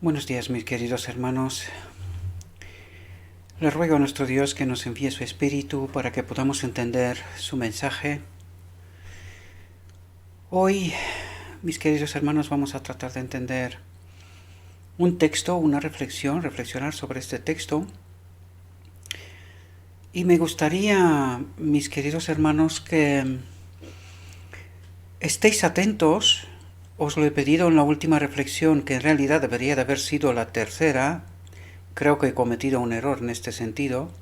Buenos días, mis queridos hermanos. Le ruego a nuestro Dios que nos envíe su Espíritu para que podamos entender su mensaje. Hoy, mis queridos hermanos, vamos a tratar de entender un texto, una reflexión, reflexionar sobre este texto. Y me gustaría, mis queridos hermanos, que estéis atentos. Os lo he pedido en la última reflexión, que en realidad debería de haber sido la tercera. Creo que he cometido un error en este sentido.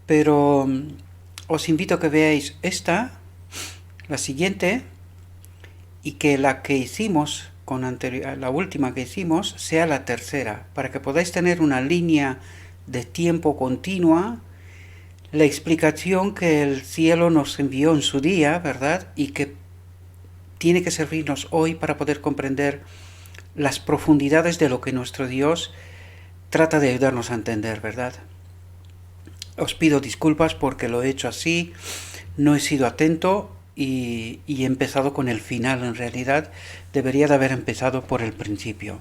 Pero os invito a que veáis esta, la siguiente, y que la que hicimos con la última que hicimos sea la tercera, para que podáis tener una línea de tiempo continua, la explicación que el cielo nos envió en su día, ¿verdad? Y que tiene que servirnos hoy para poder comprender las profundidades de lo que nuestro Dios trata de ayudarnos a entender, ¿verdad? Os pido disculpas porque lo he hecho así, no he sido atento y he empezado con el final. En realidad debería de haber empezado por el principio.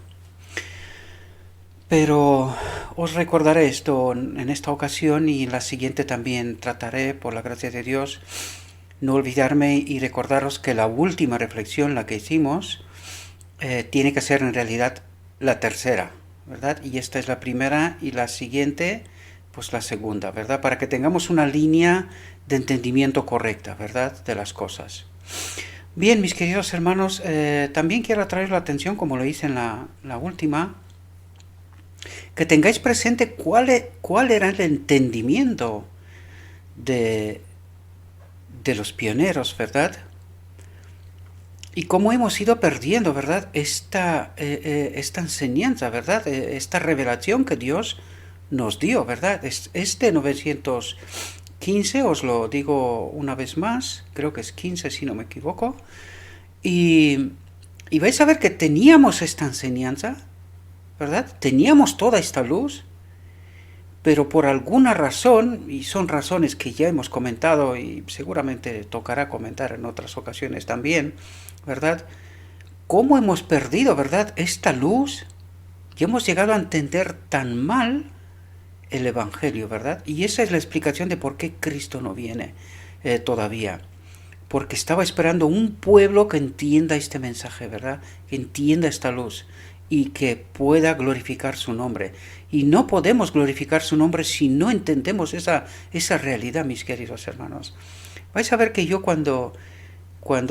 Pero os recordaré esto en esta ocasión, y en la siguiente también trataré, por la gracia de Dios, no olvidarme y recordaros que la última reflexión, la que hicimos, tiene que ser en realidad la tercera, ¿verdad? Y esta es la primera y la siguiente, pues la segunda, ¿verdad? Para que tengamos una línea de entendimiento correcta, ¿verdad? De las cosas. Bien, mis queridos hermanos, también quiero atraer la atención, como lo hice en la última, que tengáis presente cuál era el entendimiento de, de los pioneros, ¿verdad? Y cómo hemos ido perdiendo, ¿verdad? Esta enseñanza, ¿verdad? Esta revelación que Dios nos dio, ¿verdad? Es de 915, os lo digo una vez más, creo que es 15 si no me equivoco. Y, y vais a ver que teníamos esta enseñanza, ¿verdad? Teníamos toda esta luz, pero por alguna razón, y son razones que ya hemos comentado y seguramente tocará comentar en otras ocasiones también, ¿verdad? ¿Cómo hemos perdido, verdad, esta luz? Y hemos llegado a entender tan mal el Evangelio, ¿verdad? Y esa es la explicación de por qué Cristo no viene todavía. Porque estaba esperando un pueblo que entienda este mensaje, ¿verdad? Que entienda esta luz y que pueda glorificar su nombre. Y no podemos glorificar su nombre si no entendemos esa realidad, mis queridos hermanos. Vais a ver que yo cuando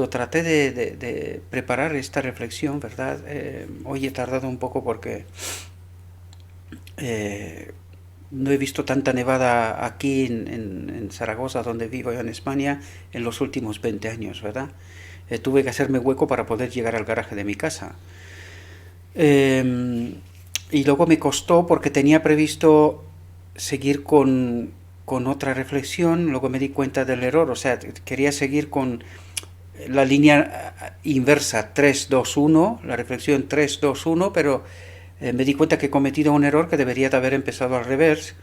traté de preparar esta reflexión, ¿verdad? Hoy he tardado un poco porque no he visto tanta nevada aquí en Zaragoza, donde vivo yo en España, en los últimos 20 años, ¿verdad? Tuve que hacerme hueco para poder llegar al garaje de mi casa. Y luego me costó porque tenía previsto seguir con otra reflexión, luego me di cuenta del error, o sea, quería seguir con la línea inversa 3-2-1, la reflexión 3-2-1, pero me di cuenta que he cometido un error, que debería de haber empezado al revés.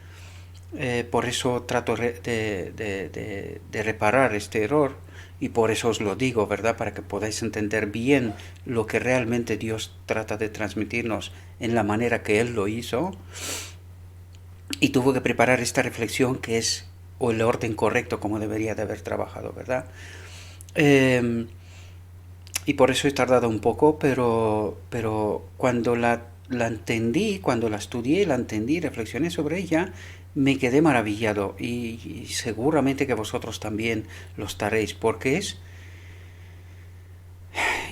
Por eso trato de reparar este error, y por eso os lo digo, ¿verdad? Para que podáis entender bien lo que realmente Dios trata de transmitirnos en la manera que Él lo hizo. Y tuve que preparar esta reflexión, que es o el orden correcto como debería de haber trabajado, ¿verdad? Eh, y por eso he tardado un poco, pero cuando la entendí, cuando la estudié, la entendí, reflexioné sobre ella, me quedé maravillado, y seguramente que vosotros también lo estaréis, porque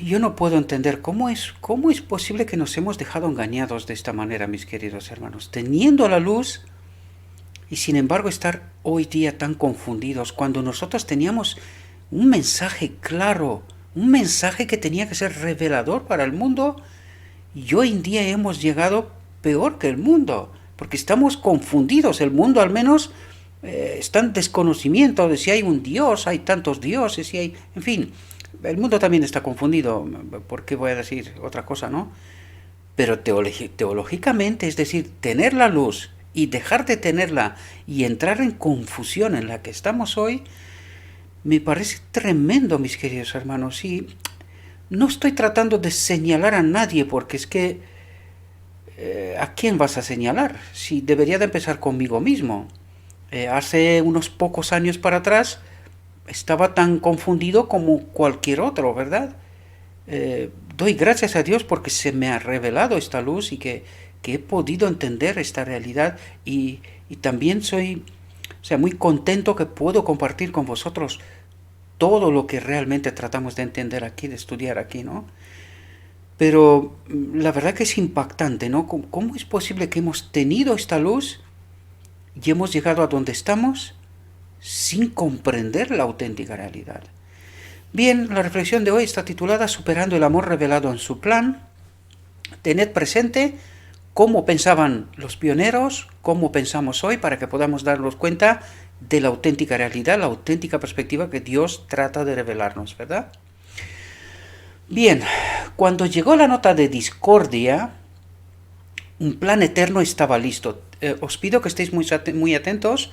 yo no puedo entender cómo es posible que nos hemos dejado engañados de esta manera, mis queridos hermanos, teniendo la luz y sin embargo estar hoy día tan confundidos, cuando nosotros teníamos un mensaje claro, un mensaje que tenía que ser revelador para el mundo, y hoy en día hemos llegado peor que el mundo, porque estamos confundidos. El mundo al menos está en desconocimiento de si hay un Dios, hay tantos dioses, si hay... En fin, el mundo también está confundido. ¿Por qué voy a decir otra cosa, no? Pero teológicamente, es decir, tener la luz y dejar de tenerla y entrar en confusión en la que estamos hoy, me parece tremendo, mis queridos hermanos. Y no estoy tratando de señalar a nadie, porque es que ¿a quién vas a señalar? Si debería de empezar conmigo mismo. Hace unos pocos años para atrás estaba tan confundido como cualquier otro, ¿verdad? Doy gracias a Dios porque se me ha revelado esta luz y que he podido entender esta realidad y también soy, o sea, muy contento que puedo compartir con vosotros todo lo que realmente tratamos de entender aquí, de estudiar aquí, ¿no? Pero la verdad que es impactante, ¿no? ¿Cómo es posible que hemos tenido esta luz y hemos llegado a donde estamos sin comprender la auténtica realidad? Bien, la reflexión de hoy está titulada Superando el amor revelado en su plan. Tened presente cómo pensaban los pioneros, cómo pensamos hoy, para que podamos darnos cuenta de la auténtica realidad, la auténtica perspectiva que Dios trata de revelarnos, ¿verdad? Bien, cuando llegó la nota de discordia, un plan eterno estaba listo. Os pido que estéis muy atentos,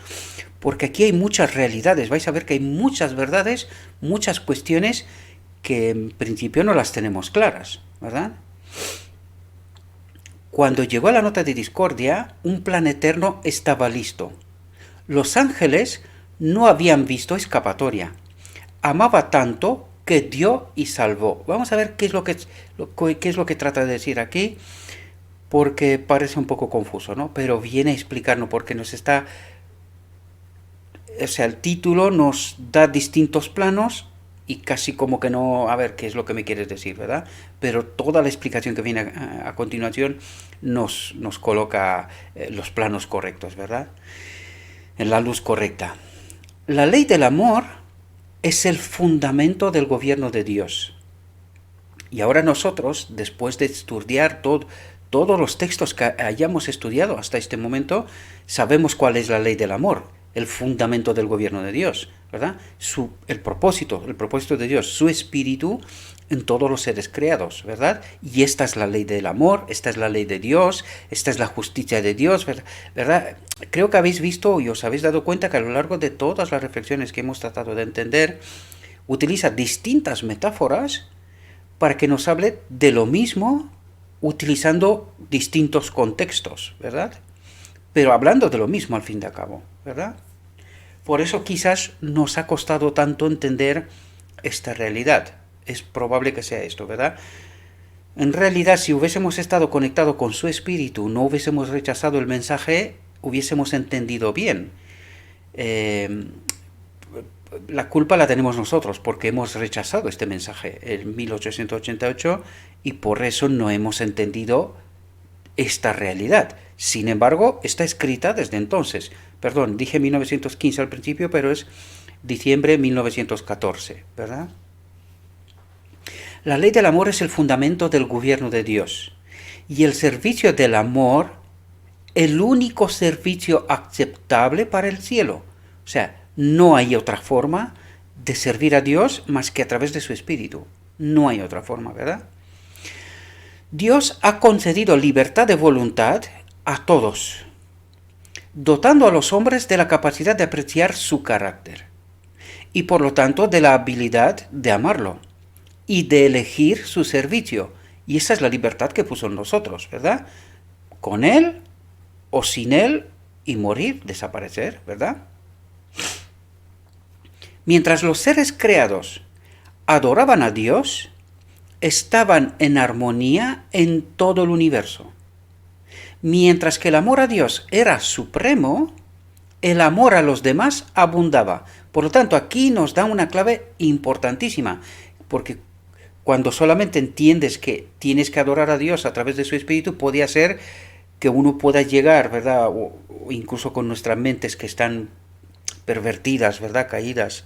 porque aquí hay muchas realidades. Vais a ver que hay muchas verdades, muchas cuestiones que en principio no las tenemos claras, ¿verdad? Cuando llegó la nota de discordia, un plan eterno estaba listo. Los ángeles no habían visto escapatoria. Amaba tanto que dio y salvó. Vamos a ver qué es lo que trata de decir aquí, porque parece un poco confuso, ¿no? Pero viene a explicarnos porque nos está... O sea, el título nos da distintos planos y casi como que no... A ver, ¿qué es lo que me quieres decir, verdad? Pero toda la explicación que viene a continuación nos coloca los planos correctos, ¿verdad? En la luz correcta. La ley del amor es el fundamento del gobierno de Dios. Y ahora nosotros, después de estudiar todos los textos que hayamos estudiado hasta este momento, sabemos cuál es la ley del amor, el fundamento del gobierno de Dios, ¿verdad? El propósito de Dios, su espíritu en todos los seres creados, ¿verdad? Y esta es la ley del amor, esta es la ley de Dios, esta es la justicia de Dios, ¿verdad? Creo que habéis visto y os habéis dado cuenta que a lo largo de todas las reflexiones que hemos tratado de entender, utiliza distintas metáforas para que nos hable de lo mismo utilizando distintos contextos, ¿verdad? Pero hablando de lo mismo al fin de cabo, ¿verdad? Por eso quizás nos ha costado tanto entender esta realidad. Es probable que sea esto, ¿verdad? En realidad, si hubiésemos estado conectados con su espíritu, no hubiésemos rechazado el mensaje, hubiésemos entendido bien. La culpa la tenemos nosotros porque hemos rechazado este mensaje en 1888 y por eso no hemos entendido esta realidad. Sin embargo, está escrita desde entonces. Perdón, dije 1915 al principio, pero es diciembre de 1914, ¿verdad? La ley del amor es el fundamento del gobierno de Dios y el servicio del amor, el único servicio aceptable para el cielo. O sea, no hay otra forma de servir a Dios más que a través de su espíritu. No hay otra forma, ¿verdad? Dios ha concedido libertad de voluntad a todos, dotando a los hombres de la capacidad de apreciar su carácter y por lo tanto de la habilidad de amarlo y de elegir su servicio. Y esa es la libertad que puso en nosotros, ¿verdad? Con Él o sin Él y morir, desaparecer, ¿verdad? Mientras los seres creados adoraban a Dios, estaban en armonía en todo el universo. Mientras que el amor a Dios era supremo, el amor a los demás abundaba. Por lo tanto, aquí nos da una clave importantísima, porque cuando solamente entiendes que tienes que adorar a Dios a través de su espíritu, podía ser que uno pueda llegar, ¿verdad? O incluso con nuestras mentes que están pervertidas, ¿verdad? Caídas.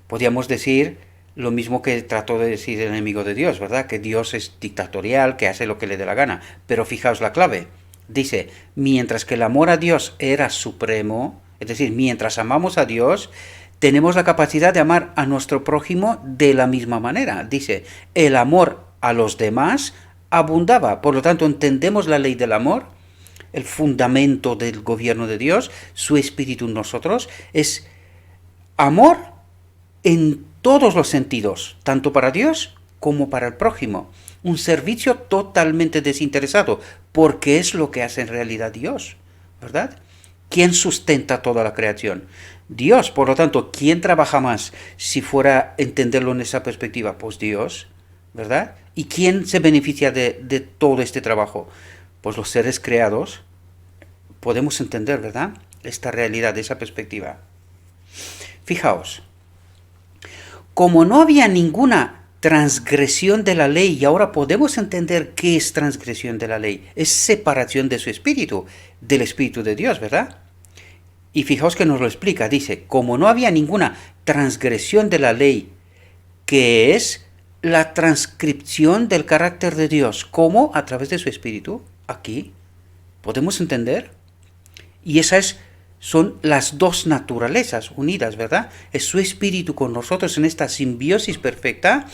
Podríamos decir lo mismo que trató de decir el enemigo de Dios, ¿verdad? Que Dios es dictatorial, que hace lo que le dé la gana. Pero fijaos la clave. Dice, mientras que el amor a Dios era supremo, es decir, mientras amamos a Dios, tenemos la capacidad de amar a nuestro prójimo de la misma manera. Dice, el amor a los demás abundaba. Por lo tanto, entendemos la ley del amor, el fundamento del gobierno de Dios, su espíritu en nosotros, es amor en todos los sentidos, tanto para Dios como para el prójimo. un servicio totalmente desinteresado, porque es lo que hace en realidad Dios, ¿verdad? ¿Quién sustenta toda la creación? Dios. Por lo tanto, ¿quién trabaja más si fuera a entenderlo en esa perspectiva? Pues Dios, ¿verdad? ¿Y quién se beneficia de todo este trabajo? Pues los seres creados. Podemos entender, ¿verdad?, esta realidad, de esa perspectiva. Fijaos, como no había ninguna transgresión de la ley, y ahora podemos entender qué es transgresión de la ley, es separación de su espíritu, del espíritu de Dios, ¿verdad? Y fijaos que nos lo explica, dice, como no había ninguna transgresión de la ley, que es la transcripción del carácter de Dios, ¿cómo? A través de su espíritu, aquí, ¿podemos entender? Y son las dos naturalezas unidas, ¿verdad? Es su espíritu con nosotros en esta simbiosis perfecta,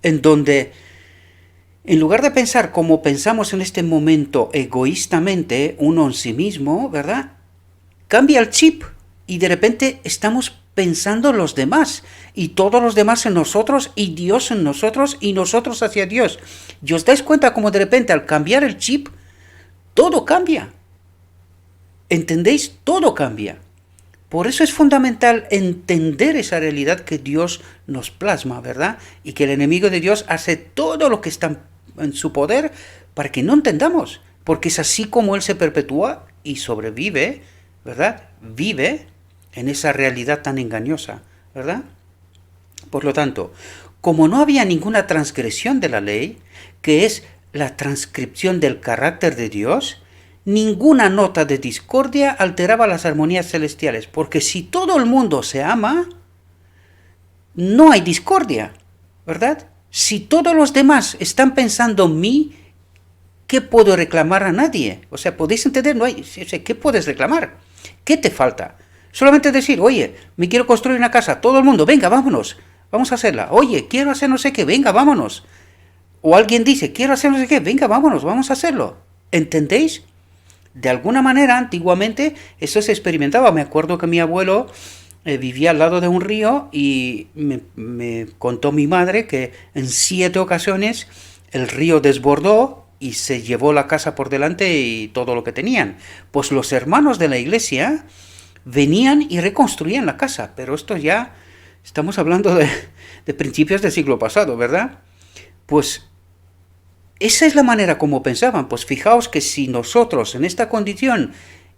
en donde, en lugar de pensar como pensamos en este momento egoístamente, uno en sí mismo, ¿verdad?, cambia el chip y de repente estamos pensando en los demás, y todos los demás en nosotros, y Dios en nosotros, y nosotros hacia Dios. ¿Y os dais cuenta cómo de repente al cambiar el chip, todo cambia? ¿Entendéis? Todo cambia. Por eso es fundamental entender esa realidad que Dios nos plasma, ¿verdad? Y que el enemigo de Dios hace todo lo que está en su poder para que no entendamos. Porque es así como Él se perpetúa y sobrevive, ¿verdad? Vive en esa realidad tan engañosa, ¿verdad? Por lo tanto, como no había ninguna transgresión de la ley, que es la transcripción del carácter de Dios, ninguna nota de discordia alteraba las armonías celestiales, porque si todo el mundo se ama, no hay discordia, ¿verdad? Si todos los demás están pensando en mí, ¿qué puedo reclamar a nadie? O sea, ¿podéis entender? No hay, o sea, ¿qué puedes reclamar? ¿Qué te falta? Solamente decir, oye, me quiero construir una casa, todo el mundo, venga, vámonos, vamos a hacerla. Oye, quiero hacer no sé qué, venga, vámonos. O alguien dice, quiero hacer no sé qué, venga, vámonos, vamos a hacerlo. ¿Entendéis? De alguna manera, antiguamente, eso se experimentaba. Me acuerdo que mi abuelo vivía al lado de un río y me contó mi madre que en 7 ocasiones el río desbordó y se llevó la casa por delante y todo lo que tenían. Pues los hermanos de la iglesia venían y reconstruían la casa, pero esto ya estamos hablando de principios del siglo pasado, ¿verdad? Pues esa es la manera como pensaban. Pues fijaos que si nosotros en esta condición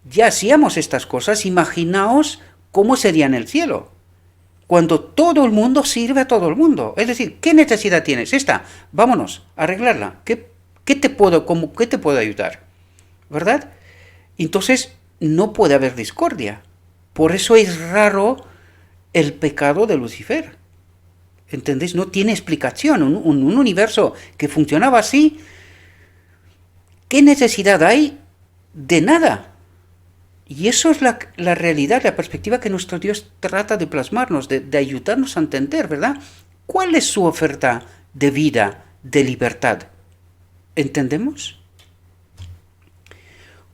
ya hacíamos estas cosas, imaginaos cómo sería en el cielo, cuando todo el mundo sirve a todo el mundo. Es decir, ¿qué necesidad tienes? Esta, vámonos a arreglarla. ¿Qué te puedo ayudar? ¿Verdad? Entonces no puede haber discordia. Por eso es raro el pecado de Lucifer. ¿Entendéis? No tiene explicación. Un universo que funcionaba así, ¿qué necesidad hay de nada? Y eso es la realidad, la perspectiva que nuestro Dios trata de plasmarnos, de ayudarnos a entender, ¿verdad? ¿Cuál es su oferta de vida, de libertad? ¿Entendemos?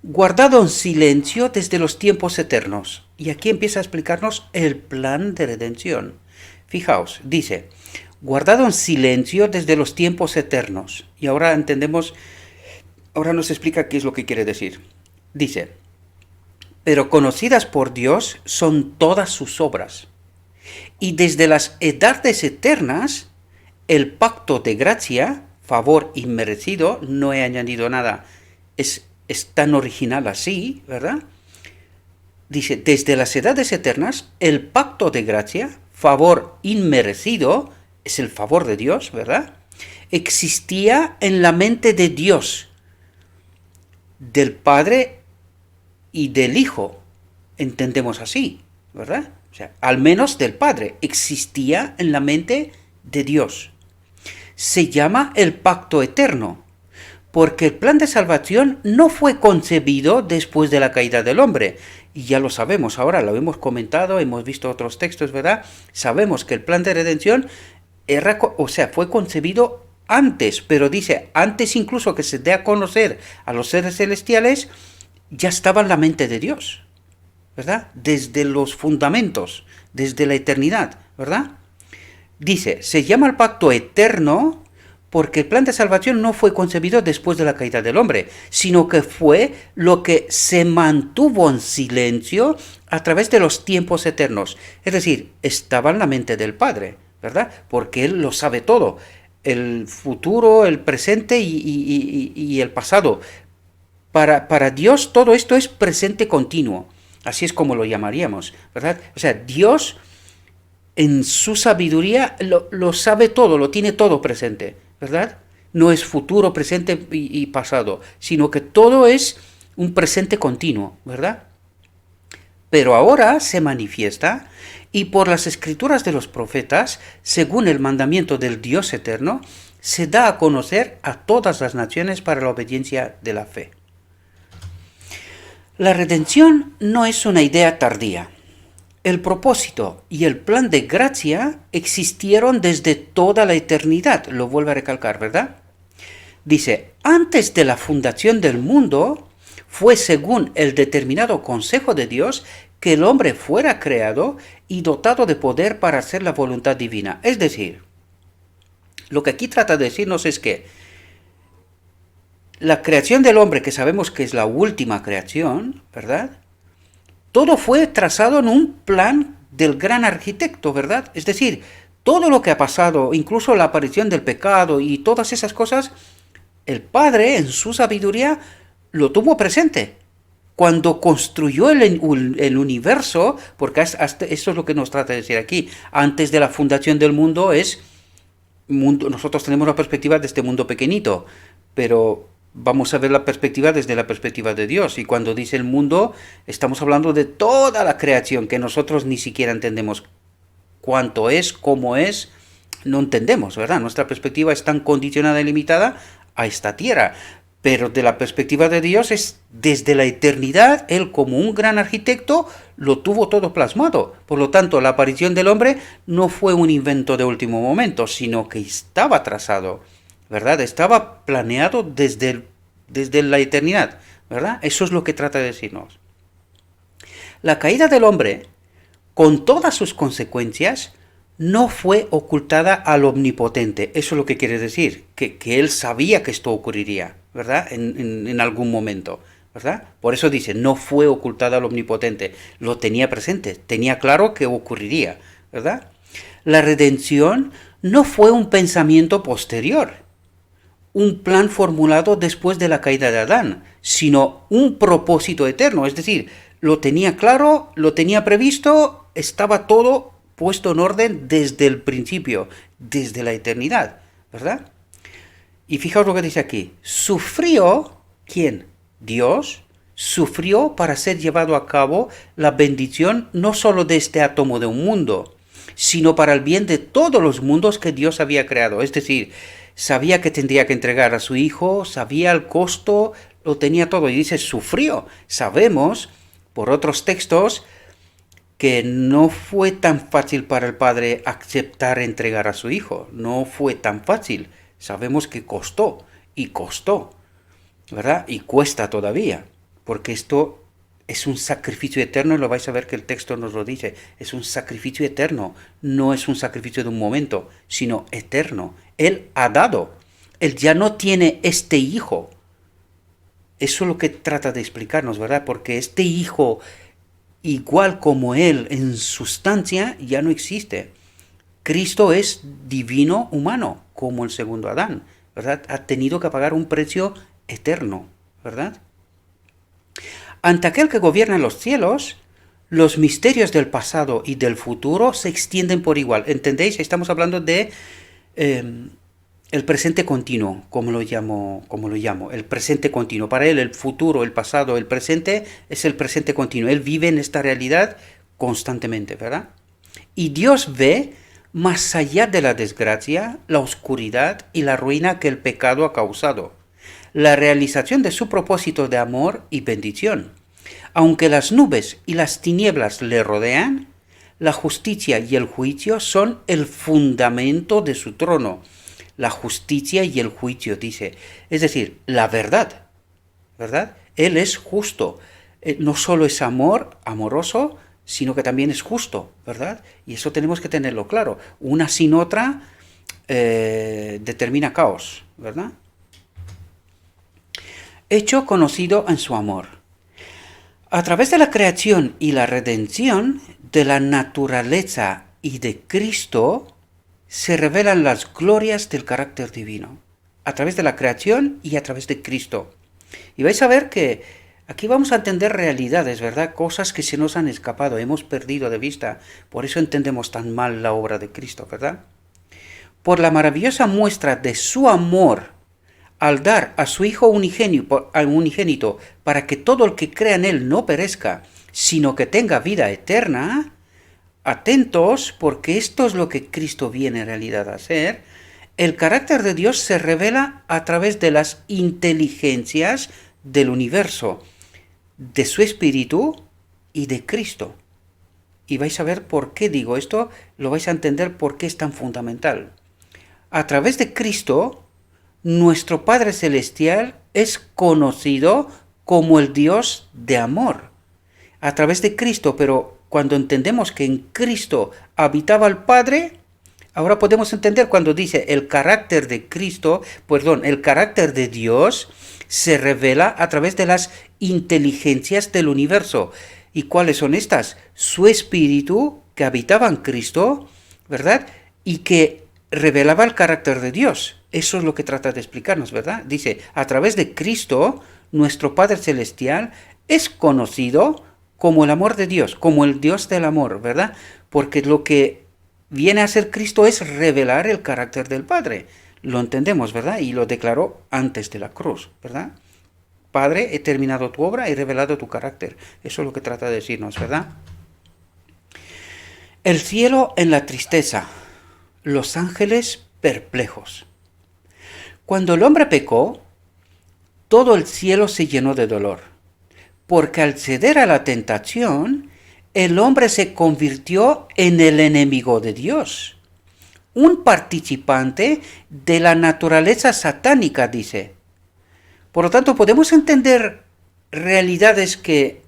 Guardado en silencio desde los tiempos eternos. Y aquí empieza a explicarnos el plan de redención. Fijaos, dice, guardado en silencio desde los tiempos eternos. Y ahora entendemos, ahora nos explica qué es lo que quiere decir. Dice, pero conocidas por Dios son todas sus obras. Y desde las edades eternas, el pacto de gracia, favor inmerecido, no he añadido nada, es tan original así, ¿verdad? Dice, desde las edades eternas, el pacto de gracia, favor inmerecido, es el favor de Dios, ¿verdad? Existía en la mente de Dios, del Padre y del Hijo, entendemos así, ¿verdad? O sea, al menos del Padre, existía en la mente de Dios. Se llama el pacto eterno, porque el plan de salvación no fue concebido después de la caída del hombre. Y ya lo sabemos, ahora lo hemos comentado, hemos visto otros textos, ¿verdad? Sabemos que el plan de redención fue concebido antes, pero dice, antes incluso que se dé a conocer a los seres celestiales, ya estaba en la mente de Dios, ¿verdad? Desde los fundamentos, desde la eternidad, ¿verdad? Dice, se llama el pacto eterno porque el plan de salvación no fue concebido después de la caída del hombre, sino que fue lo que se mantuvo en silencio a través de los tiempos eternos. Es decir, estaba en la mente del Padre, ¿verdad? Porque Él lo sabe todo, el futuro, el presente y el pasado. Para Dios todo esto es presente continuo, así es como lo llamaríamos, ¿verdad? O sea, Dios en su sabiduría lo sabe todo, lo tiene todo presente, ¿verdad? No es futuro, presente y pasado, sino que todo es un presente continuo, ¿verdad? Pero ahora se manifiesta y por las escrituras de los profetas, según el mandamiento del Dios eterno, se da a conocer a todas las naciones para la obediencia de la fe. La redención no es una idea tardía. El propósito y el plan de gracia existieron desde toda la eternidad, lo vuelvo a recalcar, ¿verdad? Dice, antes de la fundación del mundo, fue según el determinado consejo de Dios que el hombre fuera creado y dotado de poder para hacer la voluntad divina. Es decir, lo que aquí trata de decirnos es que la creación del hombre, que sabemos que es la última creación, ¿verdad? Todo fue trazado en un plan del gran arquitecto, ¿verdad? Es decir, todo lo que ha pasado, incluso la aparición del pecado y todas esas cosas, el Padre, en su sabiduría, lo tuvo presente. Cuando construyó el universo, porque hasta eso es lo que nos trata de decir aquí, antes de la fundación del mundo nosotros tenemos la perspectiva de este mundo pequeñito, pero vamos a ver la perspectiva desde la perspectiva de Dios. Y cuando dice el mundo, estamos hablando de toda la creación, que nosotros ni siquiera entendemos cuánto es, cómo es, no entendemos, ¿verdad? Nuestra perspectiva es tan condicionada y limitada a esta tierra. Pero de la perspectiva de Dios es desde la eternidad, Él como un gran arquitecto lo tuvo todo plasmado. Por lo tanto, la aparición del hombre no fue un invento de último momento, sino que estaba trazado, ¿verdad? Estaba planeado desde la eternidad, ¿verdad? Eso es lo que trata de decirnos. La caída del hombre, con todas sus consecuencias, no fue ocultada al omnipotente. Eso es lo que quiere decir, que él sabía que esto ocurriría, ¿verdad? En algún momento, ¿verdad? Por eso dice, no fue ocultada al omnipotente. Lo tenía presente, tenía claro que ocurriría, ¿verdad? La redención no fue un pensamiento posterior, un plan formulado después de la caída de Adán, sino un propósito eterno. Es decir, lo tenía claro, lo tenía previsto, estaba todo puesto en orden desde el principio, desde la eternidad, ¿verdad? Y fijaos lo que dice aquí. Sufrió, ¿quién? Dios sufrió para ser llevado a cabo la bendición no solo de este átomo de un mundo, sino para el bien de todos los mundos que Dios había creado. Es decir, sabía que tendría que entregar a su hijo, sabía el costo, lo tenía todo. Y dice, sufrió. Sabemos, por otros textos, que no fue tan fácil para el Padre aceptar entregar a su hijo. No fue tan fácil. Sabemos que costó, ¿verdad? Y cuesta todavía, porque esto es un sacrificio eterno, y lo vais a ver que el texto nos lo dice. Es un sacrificio eterno, no es un sacrificio de un momento, sino eterno. Él ha dado, Él ya no tiene este hijo. Eso es lo que trata de explicarnos, ¿verdad? Porque este hijo, igual como Él en sustancia, ya no existe. Cristo es divino humano, como el segundo Adán, ¿verdad? Ha tenido que pagar un precio eterno, ¿verdad? Ante aquel que gobierna los cielos, los misterios del pasado y del futuro se extienden por igual. ¿Entendéis? Estamos hablando de el presente continuo, como lo llamo, el presente continuo. Para él el futuro, el pasado, el presente es el presente continuo. Él vive en esta realidad constantemente, ¿verdad? Y Dios ve más allá de la desgracia, la oscuridad y la ruina que el pecado ha causado, la realización de su propósito de amor y bendición. Aunque las nubes y las tinieblas le rodean, la justicia y el juicio son el fundamento de su trono. La justicia y el juicio, dice. Es decir, la verdad, ¿verdad? Él es justo. No solo es amoroso, sino que también es justo, ¿verdad? Y eso tenemos que tenerlo claro. Una sin otra determina caos, ¿verdad? Hecho conocido en su amor. A través de la creación y la redención de la naturaleza y de Cristo se revelan las glorias del carácter divino. A través de la creación y a través de Cristo. Y vais a ver que aquí vamos a entender realidades, ¿verdad? Cosas que se nos han escapado, hemos perdido de vista. Por eso entendemos tan mal la obra de Cristo, ¿verdad? Por la maravillosa muestra de su amor al dar a su Hijo unigénito para que todo el que crea en Él no perezca, sino que tenga vida eterna, atentos, porque esto es lo que Cristo viene en realidad a hacer. El carácter de Dios se revela a través de las inteligencias del universo, de su Espíritu y de Cristo. Y vais a ver por qué digo esto, lo vais a entender por qué es tan fundamental. A través de Cristo, nuestro Padre Celestial es conocido como el Dios de amor. A través de Cristo, pero cuando entendemos que en Cristo habitaba el Padre, ahora podemos entender cuando dice el carácter de Cristo, el carácter de Dios se revela a través de las inteligencias del universo. ¿Y cuáles son estas? Su Espíritu que habitaba en Cristo, ¿verdad? Y que revelaba el carácter de Dios. Eso es lo que trata de explicarnos, ¿verdad? Dice, a través de Cristo, nuestro Padre Celestial es conocido como el amor de Dios, como el Dios del amor, ¿verdad? Porque lo que viene a ser Cristo es revelar el carácter del Padre. Lo entendemos, ¿verdad? Y lo declaró antes de la cruz, ¿verdad? Padre, he terminado tu obra, he revelado tu carácter. Eso es lo que trata de decirnos, ¿verdad? El cielo en la tristeza, los ángeles perplejos. Cuando el hombre pecó, todo el cielo se llenó de dolor, porque al ceder a la tentación, el hombre se convirtió en el enemigo de Dios, un participante de la naturaleza satánica, dice. Por lo tanto, podemos entender realidades que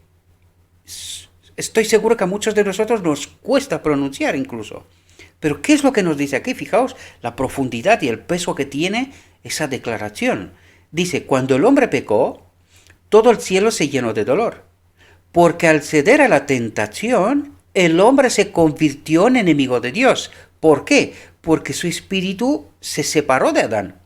estoy seguro que a muchos de nosotros nos cuesta pronunciar incluso. Pero ¿qué es lo que nos dice aquí? Fijaos la profundidad y el peso que tiene esa declaración. Dice, cuando el hombre pecó, todo el cielo se llenó de dolor, porque al ceder a la tentación, el hombre se convirtió en enemigo de Dios. ¿Por qué? Porque su espíritu se separó de Adán.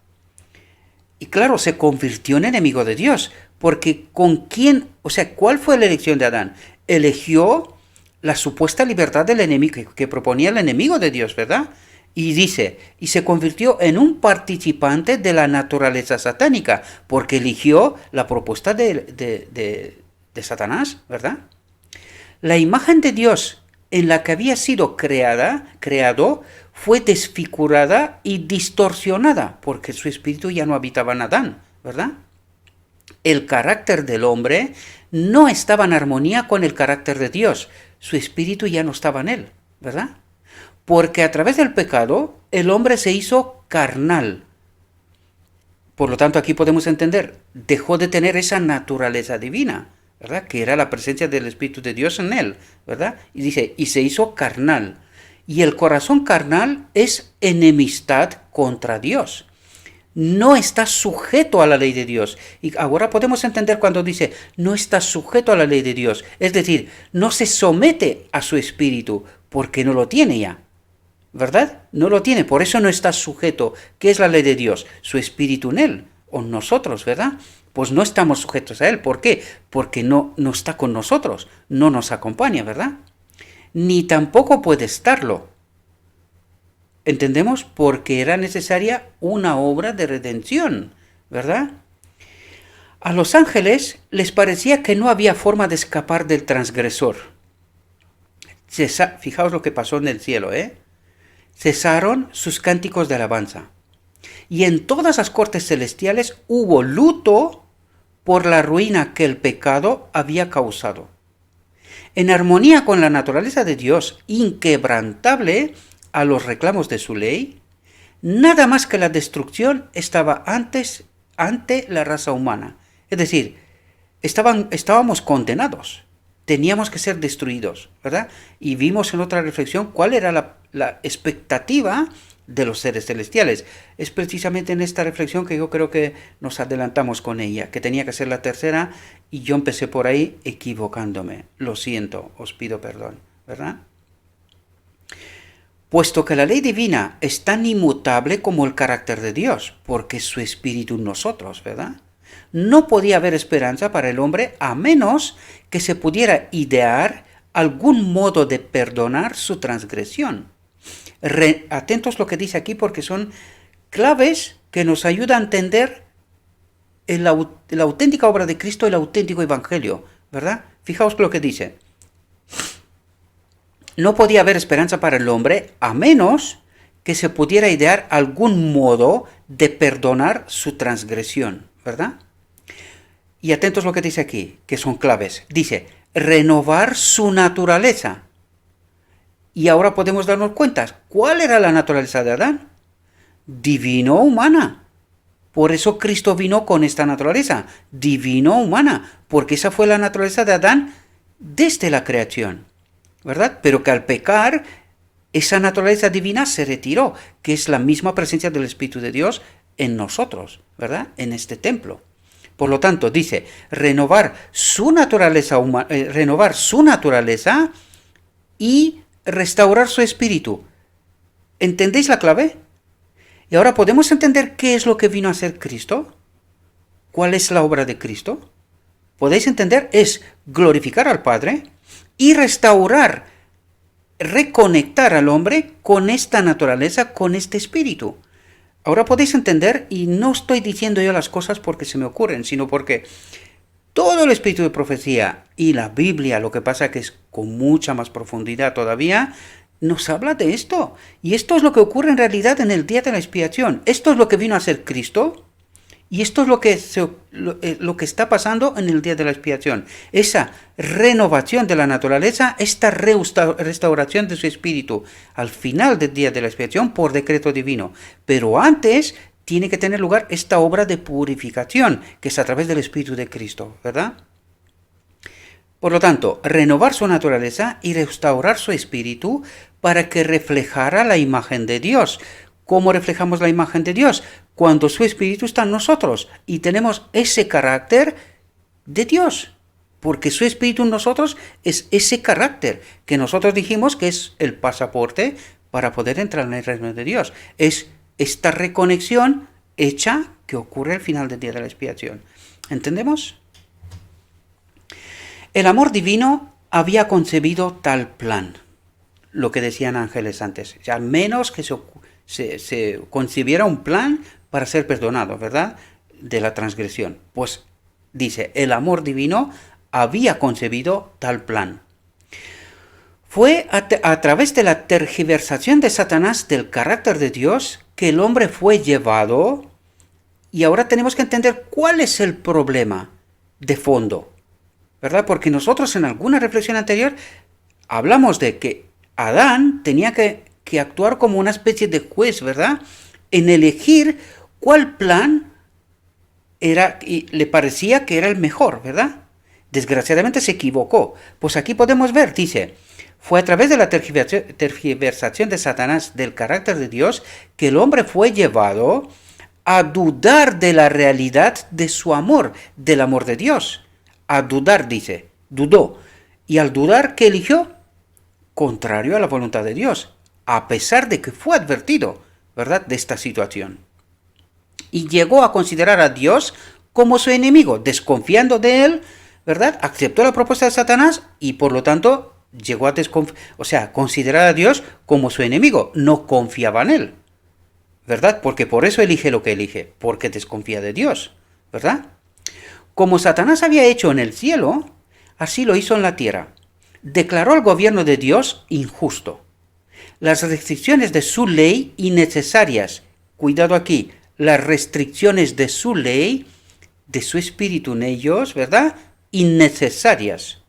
Y claro, se convirtió en enemigo de Dios, porque ¿cuál fue la elección de Adán? Eligió la supuesta libertad del enemigo que proponía el enemigo de Dios, ¿verdad? Y dice, y se convirtió en un participante de la naturaleza satánica, porque eligió la propuesta de Satanás, ¿verdad? La imagen de Dios en la que había sido creado, fue desfigurada y distorsionada, porque su espíritu ya no habitaba en Adán, ¿verdad? El carácter del hombre no estaba en armonía con el carácter de Dios, su espíritu ya no estaba en él, ¿verdad? Porque a través del pecado el hombre se hizo carnal. Por lo tanto, aquí podemos entender, dejó de tener esa naturaleza divina, ¿verdad? Que era la presencia del Espíritu de Dios en él, ¿verdad? Y dice, y se hizo carnal. Y el corazón carnal es enemistad contra Dios. No está sujeto a la ley de Dios. Y ahora podemos entender cuando dice, no está sujeto a la ley de Dios. Es decir, no se somete a su espíritu, porque no lo tiene ya. ¿Verdad? No lo tiene, por eso no está sujeto. ¿Qué es la ley de Dios? Su espíritu en él, o nosotros, ¿verdad? Pues no estamos sujetos a él. ¿Por qué? Porque no está con nosotros, no nos acompaña, ¿verdad? Ni tampoco puede estarlo. ¿Entendemos? Porque era necesaria una obra de redención, ¿verdad? A los ángeles les parecía que no había forma de escapar del transgresor. Fijaos lo que pasó en el cielo, Cesaron sus cánticos de alabanza. Y en todas las cortes celestiales hubo luto por la ruina que el pecado había causado. En armonía con la naturaleza de Dios, inquebrantable a los reclamos de su ley, nada más que la destrucción estaba ante la raza humana. Es decir, estábamos condenados, teníamos que ser destruidos, ¿verdad? Y vimos en otra reflexión cuál era la expectativa de los seres celestiales. Es precisamente en esta reflexión que yo creo que nos adelantamos con ella, que tenía que ser la tercera y yo empecé por ahí equivocándome. Lo siento, os pido perdón, ¿verdad? Puesto que la ley divina es tan inmutable como el carácter de Dios, porque es su espíritu en nosotros, ¿verdad? No podía haber esperanza para el hombre a menos que se pudiera idear algún modo de perdonar su transgresión. Atentos lo que dice aquí porque son claves que nos ayudan a entender la auténtica obra de Cristo, el auténtico evangelio, ¿verdad? Fijaos lo que dice. No podía haber esperanza para el hombre a menos que se pudiera idear algún modo de perdonar su transgresión, ¿verdad? Y atentos lo que dice aquí, que son claves. Dice, renovar su naturaleza. Y ahora podemos darnos cuenta, ¿cuál era la naturaleza de Adán? Divino-humana. Por eso Cristo vino con esta naturaleza, divino-humana, porque esa fue la naturaleza de Adán desde la creación, ¿verdad? Pero que al pecar, esa naturaleza divina se retiró, que es la misma presencia del Espíritu de Dios en nosotros, ¿verdad? En este templo. Por lo tanto, dice, renovar su naturaleza y restaurar su espíritu. ¿Entendéis la clave? Y ahora podemos entender qué es lo que vino a hacer Cristo. ¿Cuál es la obra de Cristo? ¿Podéis entender? Es glorificar al Padre y restaurar, reconectar al hombre con esta naturaleza, con este espíritu. Ahora podéis entender, y no estoy diciendo yo las cosas porque se me ocurren, sino porque todo el espíritu de profecía y la Biblia, lo que pasa que es con mucha más profundidad todavía, nos habla de esto. Y esto es lo que ocurre en realidad en el día de la expiación. Esto es lo que vino a ser Cristo. Y esto es lo que está pasando en el día de la expiación. Esa renovación de la naturaleza, esta restauración de su espíritu al final del día de la expiación por decreto divino. Pero antes tiene que tener lugar esta obra de purificación, que es a través del Espíritu de Cristo, ¿verdad? Por lo tanto, renovar su naturaleza y restaurar su espíritu para que reflejara la imagen de Dios. ¿Cómo reflejamos la imagen de Dios? Cuando su espíritu está en nosotros y tenemos ese carácter de Dios. Porque su espíritu en nosotros es ese carácter que nosotros dijimos que es el pasaporte para poder entrar en el reino de Dios. Es esta reconexión hecha que ocurre al final del día de la expiación. ¿Entendemos? El amor divino había concebido tal plan. Lo que decían ángeles antes. O sea, al menos que se concibiera un plan para ser perdonado, ¿verdad? De la transgresión. Pues dice, el amor divino había concebido tal plan. Fue a través de la tergiversación de Satanás del carácter de Dios que el hombre fue llevado, y ahora tenemos que entender cuál es el problema de fondo, ¿verdad? Porque nosotros en alguna reflexión anterior hablamos de que Adán tenía que actuar como una especie de juez, ¿verdad? En elegir cuál plan era y le parecía que era el mejor, ¿verdad? Desgraciadamente se equivocó. Pues aquí podemos ver, dice, fue a través de la tergiversación de Satanás del carácter de Dios que el hombre fue llevado a dudar de la realidad de su amor, del amor de Dios. A dudar, dice, dudó. Y al dudar, ¿qué eligió? Contrario a la voluntad de Dios, a pesar de que fue advertido, ¿verdad?, de esta situación. Y llegó a considerar a Dios como su enemigo, desconfiando de él, ¿verdad? Aceptó la propuesta de Satanás y por lo tanto llegó a considerar a Dios como su enemigo, no confiaba en él, ¿verdad? Porque por eso elige lo que elige, porque desconfía de Dios, ¿verdad? Como Satanás había hecho en el cielo, así lo hizo en la tierra. Declaró el gobierno de Dios injusto. Las restricciones de su ley innecesarias. Cuidado aquí, las restricciones de su ley, de su espíritu en ellos, ¿verdad? Innecesarias.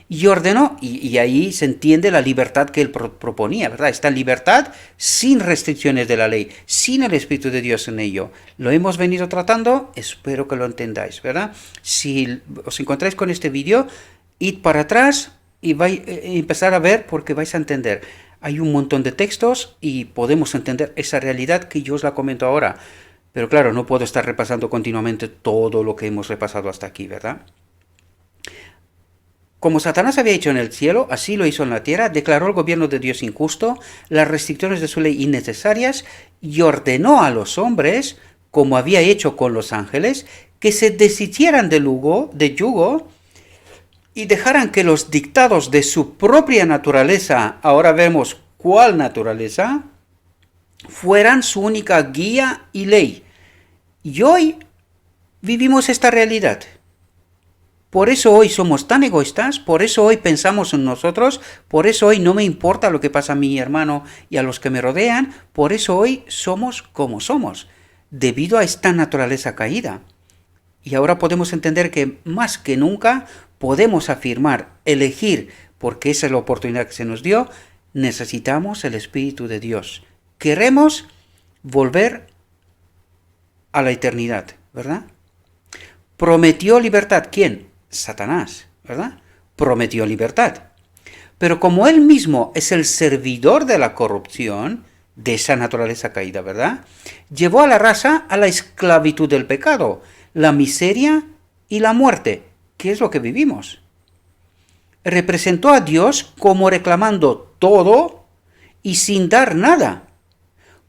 Y ordenó, y ahí se entiende la libertad que él proponía, ¿verdad? Esta libertad sin restricciones de la ley, sin el Espíritu de Dios en ello. Lo hemos venido tratando, espero que lo entendáis, ¿verdad? Si os encontráis con este vídeo, id para atrás y empezar a ver porque vais a entender. Hay un montón de textos y podemos entender esa realidad que yo os la comento ahora. Pero claro, no puedo estar repasando continuamente todo lo que hemos repasado hasta aquí, ¿verdad? Como Satanás había hecho en el cielo, así lo hizo en la tierra, declaró el gobierno de Dios injusto, las restricciones de su ley innecesarias y ordenó a los hombres, como había hecho con los ángeles, que se deshicieran de yugo y dejaran que los dictados de su propia naturaleza, ahora vemos cuál naturaleza, fueran su única guía y ley. Y hoy vivimos esta realidad. Por eso hoy somos tan egoístas, por eso hoy pensamos en nosotros, por eso hoy no me importa lo que pasa a mi hermano y a los que me rodean, por eso hoy somos como somos, debido a esta naturaleza caída. Y ahora podemos entender que más que nunca podemos afirmar, elegir, porque esa es la oportunidad que se nos dio, necesitamos el Espíritu de Dios. Queremos volver a la eternidad, ¿verdad? Prometió libertad. ¿Quién? Satanás, ¿verdad? Prometió libertad. Pero como él mismo es el servidor de la corrupción, de esa naturaleza caída, ¿verdad? Llevó a la raza a la esclavitud del pecado, la miseria y la muerte, que es lo que vivimos. Representó a Dios como reclamando todo y sin dar nada,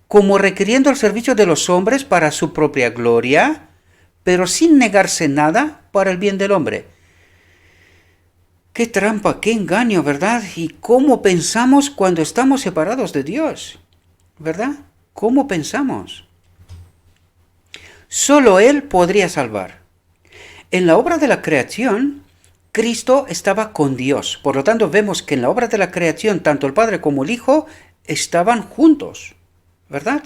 como requiriendo el servicio de los hombres para su propia gloria, pero sin negarse nada para el bien del hombre. Qué trampa, qué engaño, ¿verdad? Y cómo pensamos cuando estamos separados de Dios, ¿verdad? ¿Cómo pensamos? Solo Él podría salvar. En la obra de la creación, Cristo estaba con Dios. Por lo tanto, vemos que en la obra de la creación, tanto el Padre como el Hijo estaban juntos, ¿verdad?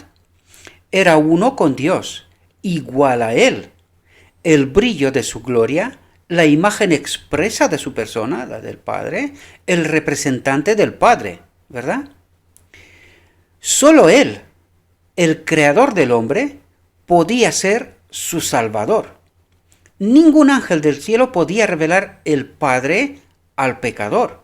Era uno con Dios, igual a Él. El brillo de su gloria, la imagen expresa de su persona, la del Padre, el representante del Padre, ¿verdad? Solo Él, el creador del hombre, podía ser su salvador. Ningún ángel del cielo podía revelar el Padre al pecador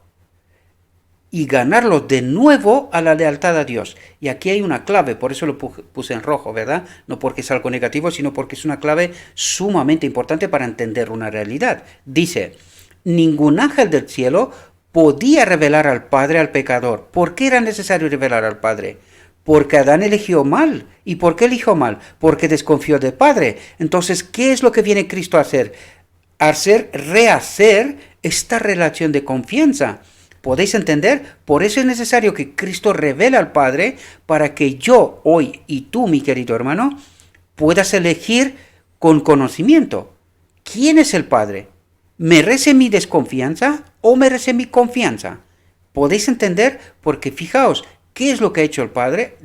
y ganarlo de nuevo a la lealtad a Dios. Y aquí hay una clave, por eso lo puse en rojo, ¿verdad? No porque es algo negativo, sino porque es una clave sumamente importante para entender una realidad. Dice, ningún ángel del cielo podía revelar al Padre al pecador. ¿Por qué era necesario revelar al Padre? Porque Adán eligió mal. ¿Y por qué eligió mal? Porque desconfió del Padre. Entonces, ¿qué es lo que viene Cristo a hacer? Rehacer esta relación de confianza. ¿Podéis entender? Por eso es necesario que Cristo revele al Padre para que yo hoy y tú, mi querido hermano, puedas elegir con conocimiento. ¿Quién es el Padre? ¿Merece mi desconfianza o merece mi confianza? ¿Podéis entender? Porque fijaos, ¿qué es lo que ha hecho el Padre?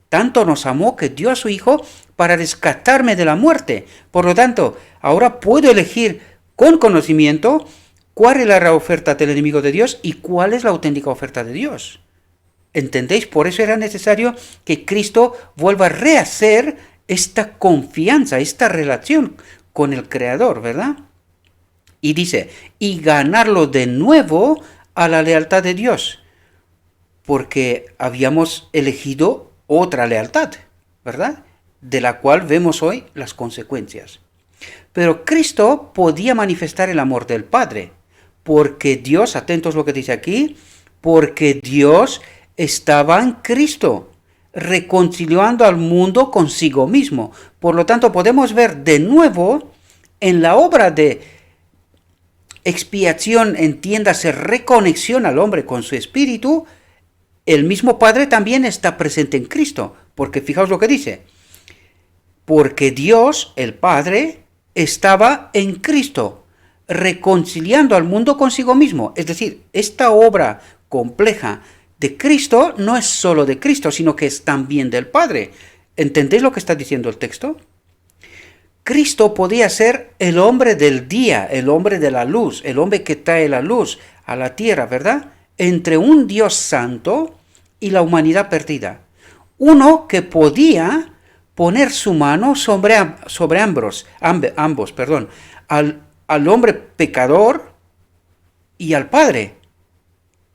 Tanto nos amó que dio a su Hijo para rescatarme de la muerte. Por lo tanto, ahora puedo elegir con conocimiento cuál es la oferta del enemigo de Dios y cuál es la auténtica oferta de Dios. ¿Entendéis? Por eso era necesario que Cristo vuelva a rehacer esta confianza, esta relación con el Creador, ¿verdad? Y dice, y ganarlo de nuevo a la lealtad de Dios, porque habíamos elegido otra lealtad, ¿verdad? De la cual vemos hoy las consecuencias. Pero Cristo podía manifestar el amor del Padre, porque Dios, atentos a lo que dice aquí, porque Dios estaba en Cristo, reconciliando al mundo consigo mismo. Por lo tanto, podemos ver de nuevo en la obra de expiación, entiéndase, reconexión al hombre con su espíritu, el mismo Padre también está presente en Cristo, porque fijaos lo que dice, porque Dios, el Padre, estaba en Cristo, reconciliando al mundo consigo mismo. Es decir, esta obra compleja de Cristo no es solo de Cristo, sino que es también del Padre. ¿Entendéis lo que está diciendo el texto? Cristo podía ser el hombre del día, el hombre de la luz, el hombre que trae la luz a la tierra, ¿verdad? Entre un Dios santo y la humanidad perdida. Uno que podía poner su mano sobre ambos, al hombre pecador y al Padre.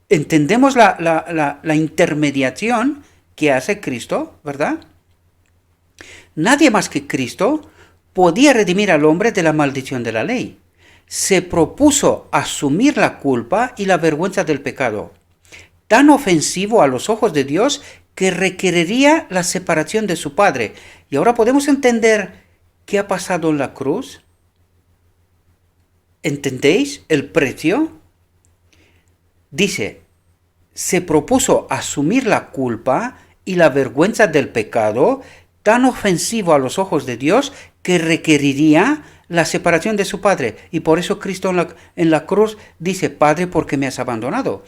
entendemos la intermediación que hace Cristo, ¿verdad? Nadie más que Cristo podía redimir al hombre de la maldición de la ley. Se propuso asumir la culpa y la vergüenza del pecado, tan ofensivo a los ojos de Dios que requeriría la separación de su Padre. Y ahora podemos entender qué ha pasado en la cruz. ¿Entendéis el precio? Dice, se propuso asumir la culpa y la vergüenza del pecado, tan ofensivo a los ojos de Dios que requeriría la separación de su Padre. Y por eso Cristo en la cruz dice, Padre, ¿por qué me has abandonado?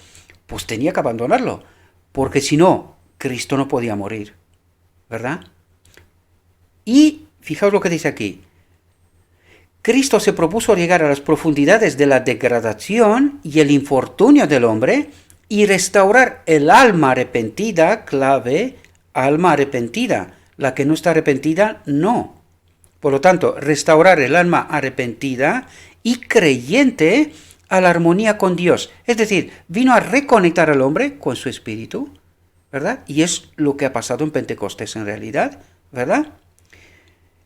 Pues tenía que abandonarlo, porque si no, Cristo no podía morir, ¿verdad? Y fijaos lo que dice aquí. Cristo se propuso llegar a las profundidades de la degradación y el infortunio del hombre y restaurar el alma arrepentida, clave, alma arrepentida. La que no está arrepentida, no. Por lo tanto, restaurar el alma arrepentida y creyente a la armonía con Dios. Es decir, vino a reconectar al hombre con su espíritu, ¿verdad? Y es lo que ha pasado en Pentecostés en realidad, ¿verdad?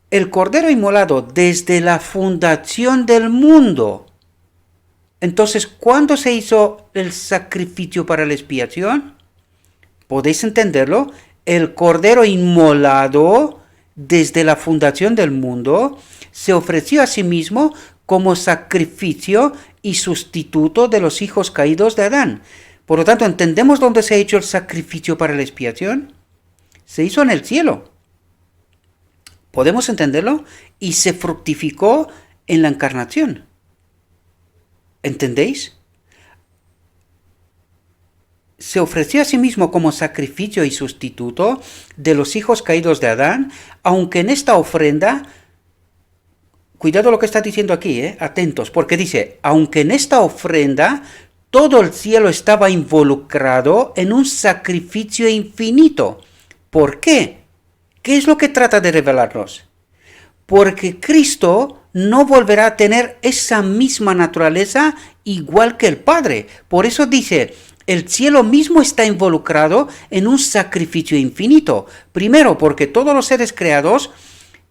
El Cordero inmolado desde la fundación del mundo. Entonces, ¿cuándo se hizo el sacrificio para la expiación? ¿Podéis entenderlo? El Cordero inmolado desde la fundación del mundo se ofreció a sí mismo como sacrificio y sustituto de los hijos caídos de Adán. Por lo tanto, ¿entendemos dónde se ha hecho el sacrificio para la expiación? Se hizo en el cielo. ¿Podemos entenderlo? Y se fructificó en la encarnación. ¿Entendéis? Se ofreció a sí mismo como sacrificio y sustituto de los hijos caídos de Adán, aunque en esta ofrenda, cuidado lo que está diciendo aquí, atentos, porque dice, aunque en esta ofrenda todo el cielo estaba involucrado en un sacrificio infinito. ¿Por qué? ¿Qué es lo que trata de revelarnos? Porque Cristo no volverá a tener esa misma naturaleza igual que el Padre. Por eso dice, el cielo mismo está involucrado en un sacrificio infinito. Primero, porque todos los seres creados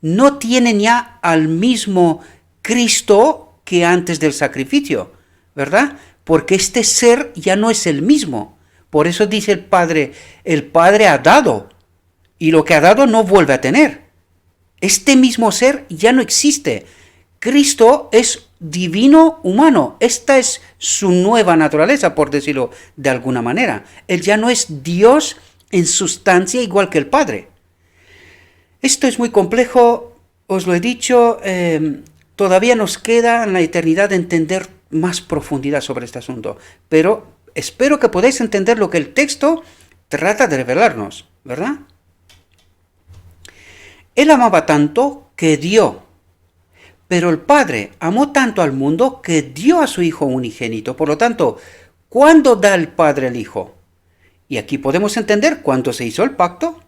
no tienen ya al mismo Cristo que antes del sacrificio, ¿verdad? Porque este ser ya no es el mismo. Por eso dice el Padre ha dado, y lo que ha dado no vuelve a tener. Este mismo ser ya no existe. Cristo es divino humano. Esta es su nueva naturaleza, por decirlo de alguna manera. Él ya no es Dios en sustancia igual que el Padre. Esto es muy complejo, os lo he dicho, todavía nos queda en la eternidad entender más profundidad sobre este asunto, pero espero que podáis entender lo que el texto trata de revelarnos, ¿verdad? Él amaba tanto que dio, pero el Padre amó tanto al mundo que dio a su Hijo unigénito. Por lo tanto, ¿cuándo da el Padre al Hijo? Y aquí podemos entender cuándo se hizo el pacto.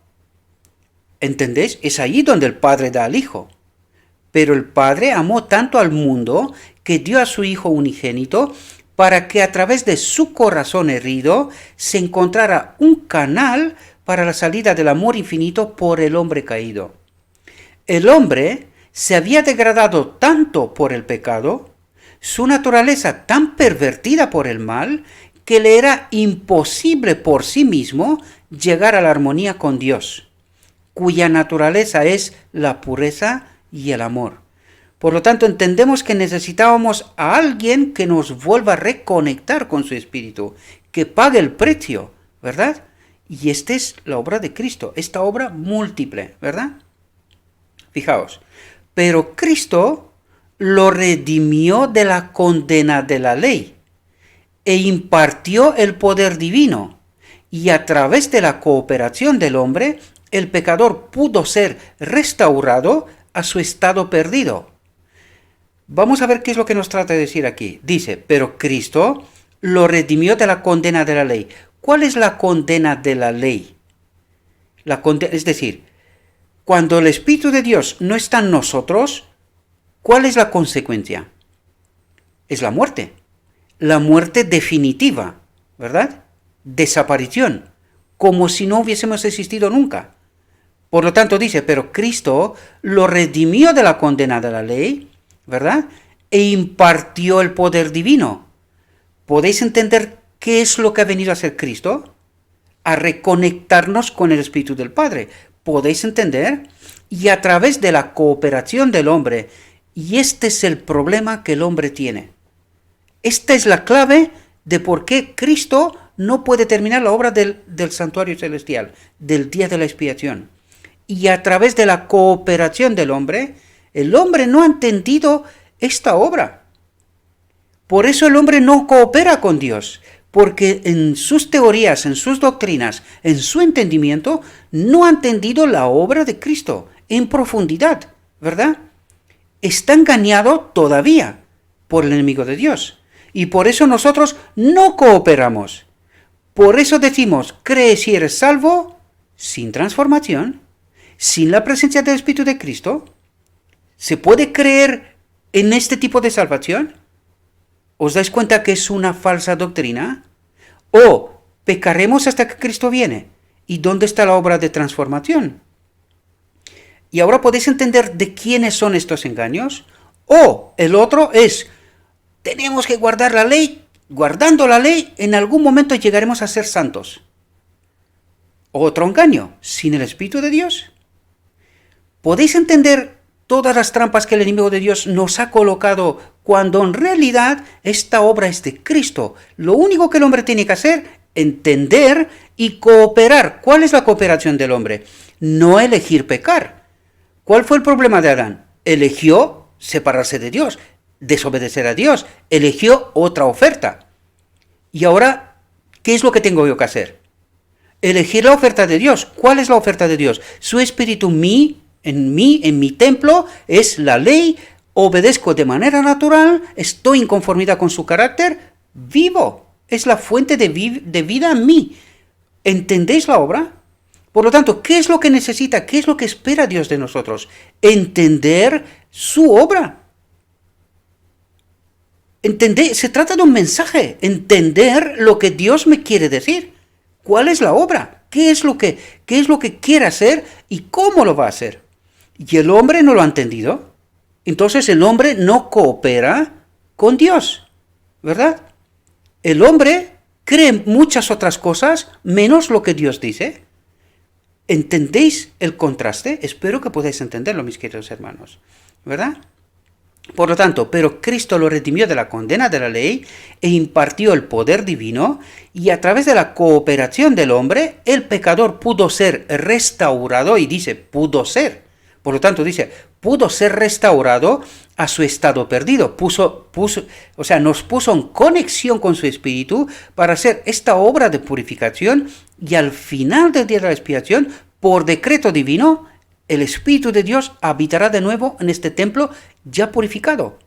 ¿Entendéis? Es ahí donde el Padre da al Hijo. Pero el Padre amó tanto al mundo que dio a su Hijo unigénito para que a través de su corazón herido se encontrara un canal para la salida del amor infinito por el hombre caído. El hombre se había degradado tanto por el pecado, su naturaleza tan pervertida por el mal, que le era imposible por sí mismo llegar a la armonía con Dios, cuya naturaleza es la pureza y el amor. Por lo tanto, entendemos que necesitábamos a alguien que nos vuelva a reconectar con su espíritu, que pague el precio, ¿verdad? Y esta es la obra de Cristo, esta obra múltiple, ¿verdad? Fijaos, pero Cristo lo redimió de la condena de la ley e impartió el poder divino, y a través de la cooperación del hombre, el pecador pudo ser restaurado a su estado perdido. Vamos a ver qué es lo que nos trata de decir aquí. Dice, pero Cristo lo redimió de la condena de la ley. ¿Cuál es la condena de la ley? Es decir, cuando el Espíritu de Dios no está en nosotros, ¿cuál es la consecuencia? Es la muerte definitiva, ¿verdad? desaparición, como si no hubiésemos existido nunca. Por lo tanto dice, pero Cristo lo redimió de la condena de la ley, ¿verdad? E impartió el poder divino. ¿Podéis entender qué es lo que ha venido a hacer Cristo? A reconectarnos con el Espíritu del Padre. ¿Podéis entender? Y a través de la cooperación del hombre. Y este es el problema que el hombre tiene. Esta es la clave de por qué Cristo no puede terminar la obra del santuario celestial, del día de la expiación. Y a través de la cooperación del hombre, el hombre no ha entendido esta obra. Por eso el hombre no coopera con Dios, porque en sus teorías, en sus doctrinas, en su entendimiento, no ha entendido la obra de Cristo en profundidad, ¿verdad? Está engañado todavía por el enemigo de Dios. Y por eso nosotros no cooperamos. Por eso decimos, cree si eres salvo, sin transformación, sin la presencia del Espíritu de Cristo. ¿Se puede creer en este tipo de salvación? ¿Os dais cuenta que es una falsa doctrina? ¿O pecaremos hasta que Cristo viene? ¿Y dónde está la obra de transformación? Y ahora podéis entender de quiénes son estos engaños. O el otro es, tenemos que guardar la ley, guardando la ley, en algún momento llegaremos a ser santos. Otro engaño, sin el Espíritu de Dios. ¿Podéis entender todas las trampas que el enemigo de Dios nos ha colocado cuando en realidad esta obra es de Cristo? Lo único que el hombre tiene que hacer, entender y cooperar. ¿Cuál es la cooperación del hombre? No elegir pecar. ¿Cuál fue el problema de Adán? Eligió separarse de Dios, desobedecer a Dios, eligió otra oferta. Y ahora, ¿qué es lo que tengo yo que hacer? Elegir la oferta de Dios. ¿Cuál es la oferta de Dios? Su espíritu en mi templo, es la ley, obedezco de manera natural, estoy en conformidad con su carácter, vivo. Es la fuente de vida en mí. ¿Entendéis la obra? Por lo tanto, ¿qué es lo que necesita? ¿Qué es lo que espera Dios de nosotros? Entender su obra. Se trata de un mensaje, entender lo que Dios me quiere decir. ¿Cuál es la obra? ¿Qué es lo que quiere hacer y cómo lo va a hacer? Y el hombre no lo ha entendido. Entonces el hombre no coopera con Dios, ¿verdad? El hombre cree muchas otras cosas menos lo que Dios dice. ¿Entendéis el contraste? Espero que podáis entenderlo, mis queridos hermanos, ¿verdad? Por lo tanto, pero Cristo lo redimió de la condena de la ley e impartió el poder divino, y a través de la cooperación del hombre, el pecador pudo ser restaurado, y dice, pudo ser. Por lo tanto, dice, pudo ser restaurado a su estado perdido. Nos puso en conexión con su espíritu para hacer esta obra de purificación, y al final del día de la expiación, por decreto divino, el Espíritu de Dios habitará de nuevo en este templo ya purificado,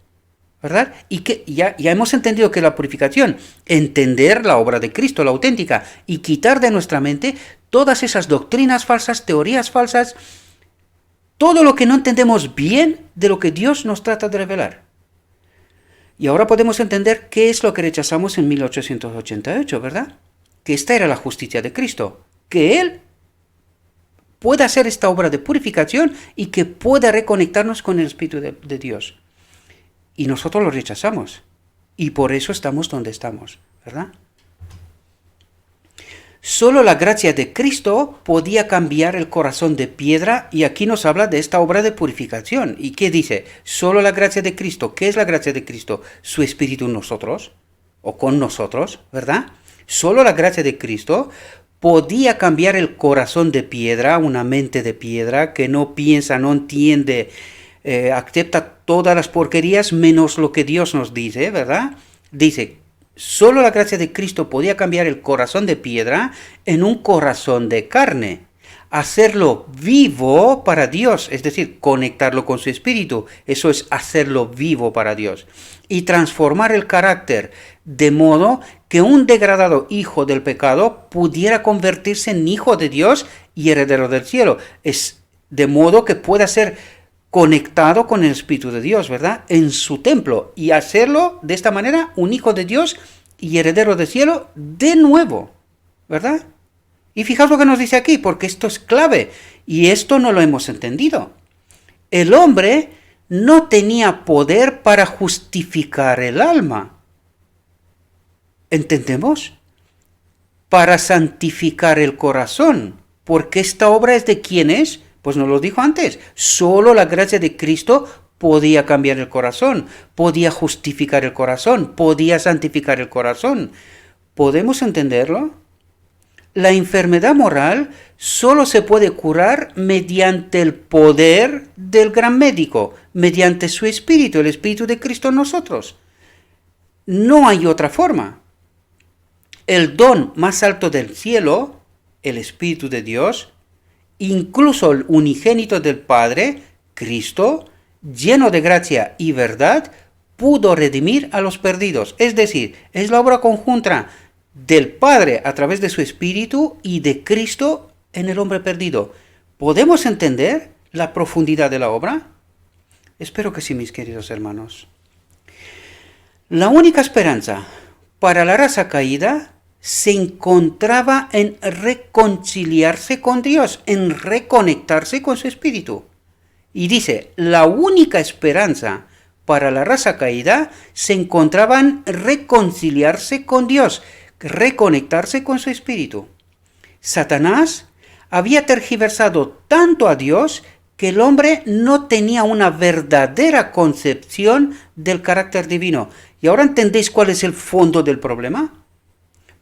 ¿verdad? Y que ya hemos entendido que la purificación, entender la obra de Cristo, la auténtica, y quitar de nuestra mente todas esas doctrinas falsas, teorías falsas, todo lo que no entendemos bien de lo que Dios nos trata de revelar. Y ahora podemos entender qué es lo que rechazamos en 1888, ¿verdad? Que esta era la justicia de Cristo, que Él pueda hacer esta obra de purificación y que pueda reconectarnos con el Espíritu de Dios. Y nosotros lo rechazamos. Y por eso estamos donde estamos, ¿verdad? Solo la gracia de Cristo podía cambiar el corazón de piedra, y aquí nos habla de esta obra de purificación. ¿Y qué dice? Solo la gracia de Cristo. ¿Qué es la gracia de Cristo? Su Espíritu en nosotros, o con nosotros, ¿verdad? Solo la gracia de Cristo podía cambiar el corazón de piedra, una mente de piedra que no piensa, no entiende, acepta todas las porquerías menos lo que Dios nos dice, ¿verdad? Dice, solo la gracia de Cristo podía cambiar el corazón de piedra en un corazón de carne, hacerlo vivo para Dios, es decir, conectarlo con su espíritu, eso es hacerlo vivo para Dios, y transformar el carácter de modo que un degradado hijo del pecado pudiera convertirse en hijo de Dios y heredero del cielo, es de modo que pueda ser conectado con el Espíritu de Dios, ¿verdad? En su templo, y hacerlo de esta manera un hijo de Dios y heredero del cielo de nuevo. ¿verdad? Y fijaos lo que nos dice aquí, porque esto es clave, y esto no lo hemos entendido. El hombre no tenía poder para justificar el alma. ¿Entendemos? Para santificar el corazón. Porque esta obra es de quién es, pues nos lo dijo antes. Solo la gracia de Cristo podía cambiar el corazón, podía justificar el corazón, podía santificar el corazón. ¿Podemos entenderlo? La enfermedad moral solo se puede curar mediante el poder del gran médico, mediante su espíritu, el espíritu de Cristo en nosotros. No hay otra forma. El don más alto del cielo, el Espíritu de Dios, incluso el unigénito del Padre, Cristo, lleno de gracia y verdad, pudo redimir a los perdidos. Es decir, es la obra conjunta del Padre a través de su Espíritu y de Cristo en el hombre perdido. ¿Podemos entender la profundidad de la obra? Espero que sí, mis queridos hermanos. La única esperanza para la raza caída se encontraba en reconciliarse con Dios, en reconectarse con su Espíritu. Y dice, la única esperanza para la raza caída se encontraba en reconciliarse con Dios, reconectarse con su Espíritu. Satanás había tergiversado tanto a Dios que el hombre no tenía una verdadera concepción del carácter divino. ¿Y ahora entendéis cuál es el fondo del problema?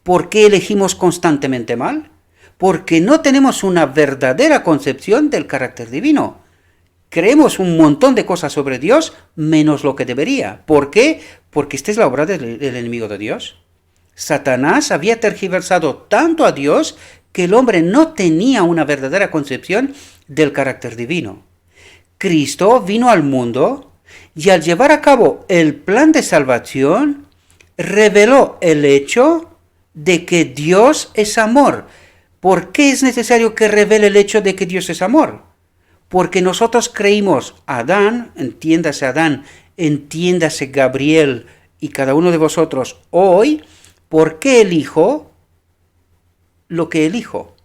¿Por qué elegimos constantemente mal? Porque no tenemos una verdadera concepción del carácter divino. Creemos un montón de cosas sobre Dios menos lo que debería. ¿Por qué? Porque esta es la obra del enemigo de Dios. Satanás había tergiversado tanto a Dios que el hombre no tenía una verdadera concepción del carácter divino. Cristo vino al mundo y al llevar a cabo el plan de salvación, reveló el hecho de que Dios es amor. ¿Por qué es necesario que revele el hecho de que Dios es amor? Porque nosotros creímos, Adán, entiéndase Gabriel y cada uno de vosotros hoy, ¿por qué elijo lo que elijo?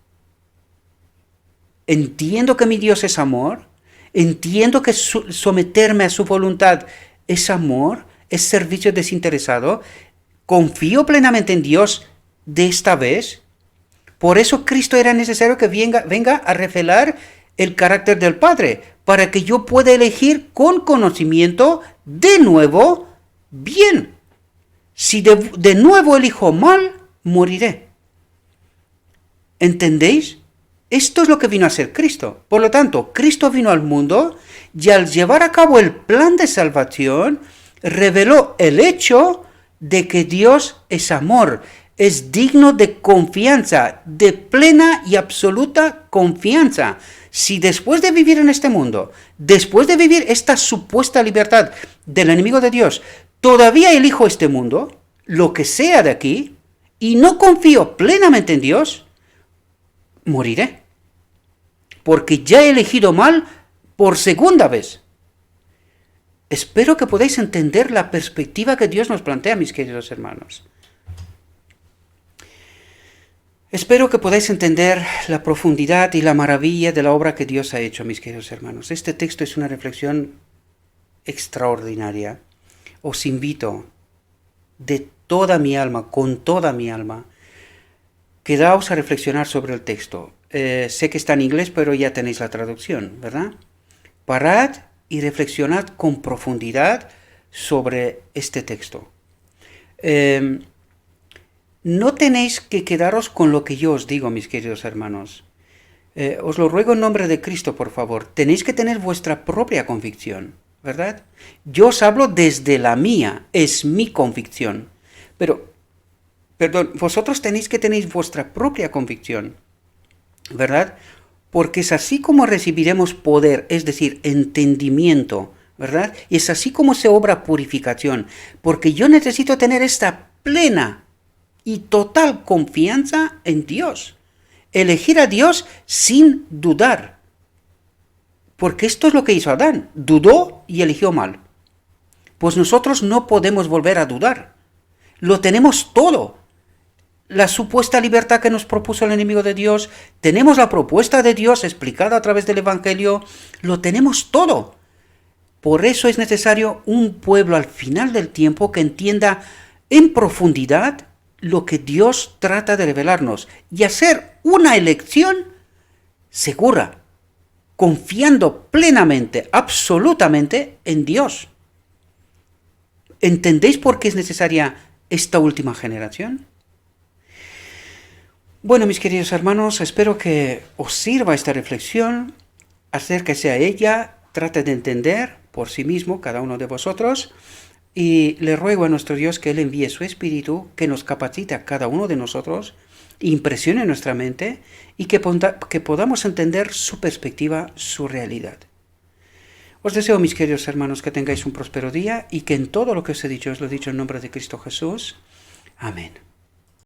Entiendo que mi Dios es amor, entiendo que someterme a su voluntad es amor, es servicio desinteresado, confío plenamente en Dios de esta vez. Por eso Cristo era necesario que venga a revelar el carácter del Padre, para que yo pueda elegir con conocimiento de nuevo bien. Si de nuevo elijo mal, moriré. ¿Entendéis? Esto es lo que vino a ser Cristo. Por lo tanto, Cristo vino al mundo y al llevar a cabo el plan de salvación, reveló el hecho de que Dios es amor, es digno de confianza, de plena y absoluta confianza. Si después de vivir en este mundo, después de vivir esta supuesta libertad del enemigo de Dios, todavía elijo este mundo, lo que sea de aquí, y no confío plenamente en Dios, moriré. Porque ya he elegido mal por segunda vez. Espero que podáis entender la perspectiva que Dios nos plantea, mis queridos hermanos. Espero que podáis entender la profundidad y la maravilla de la obra que Dios ha hecho, mis queridos hermanos. Este texto es una reflexión extraordinaria. Os invito de toda mi alma, con toda mi alma, quedaos a reflexionar sobre el texto. Sé que está en inglés, pero ya tenéis la traducción, ¿verdad? Parad y reflexionad con profundidad sobre este texto. No tenéis que quedaros con lo que yo os digo, mis queridos hermanos. Os lo ruego en nombre de Cristo, por favor. Tenéis que tener vuestra propia convicción, ¿verdad? Yo os hablo desde la mía, es mi convicción. Pero, perdón, vosotros tenéis que tener vuestra propia convicción, ¿verdad? Porque es así como recibiremos poder, es decir, entendimiento, ¿verdad? Y es así como se obra purificación. Porque yo necesito tener esta plena y total confianza en Dios. Elegir a Dios sin dudar. Porque esto es lo que hizo Adán. Dudó y eligió mal. Pues nosotros no podemos volver a dudar. Lo tenemos todo. la supuesta libertad que nos propuso el enemigo de Dios, tenemos la propuesta de Dios explicada a través del Evangelio, lo tenemos todo. Por eso es necesario un pueblo al final del tiempo que entienda en profundidad lo que Dios trata de revelarnos y hacer una elección segura, confiando plenamente, absolutamente en Dios. ¿Entendéis por qué es necesaria esta última generación? Bueno, mis queridos hermanos, espero que os sirva esta reflexión, acérquese a ella, trate de entender por sí mismo cada uno de vosotros, y le ruego a nuestro Dios que Él envíe su Espíritu, que nos capacite a cada uno de nosotros, impresione nuestra mente y que podamos entender su perspectiva, su realidad. Os deseo, mis queridos hermanos, que tengáis un próspero día y que en todo lo que os he dicho, os lo he dicho en nombre de Cristo Jesús. Amén.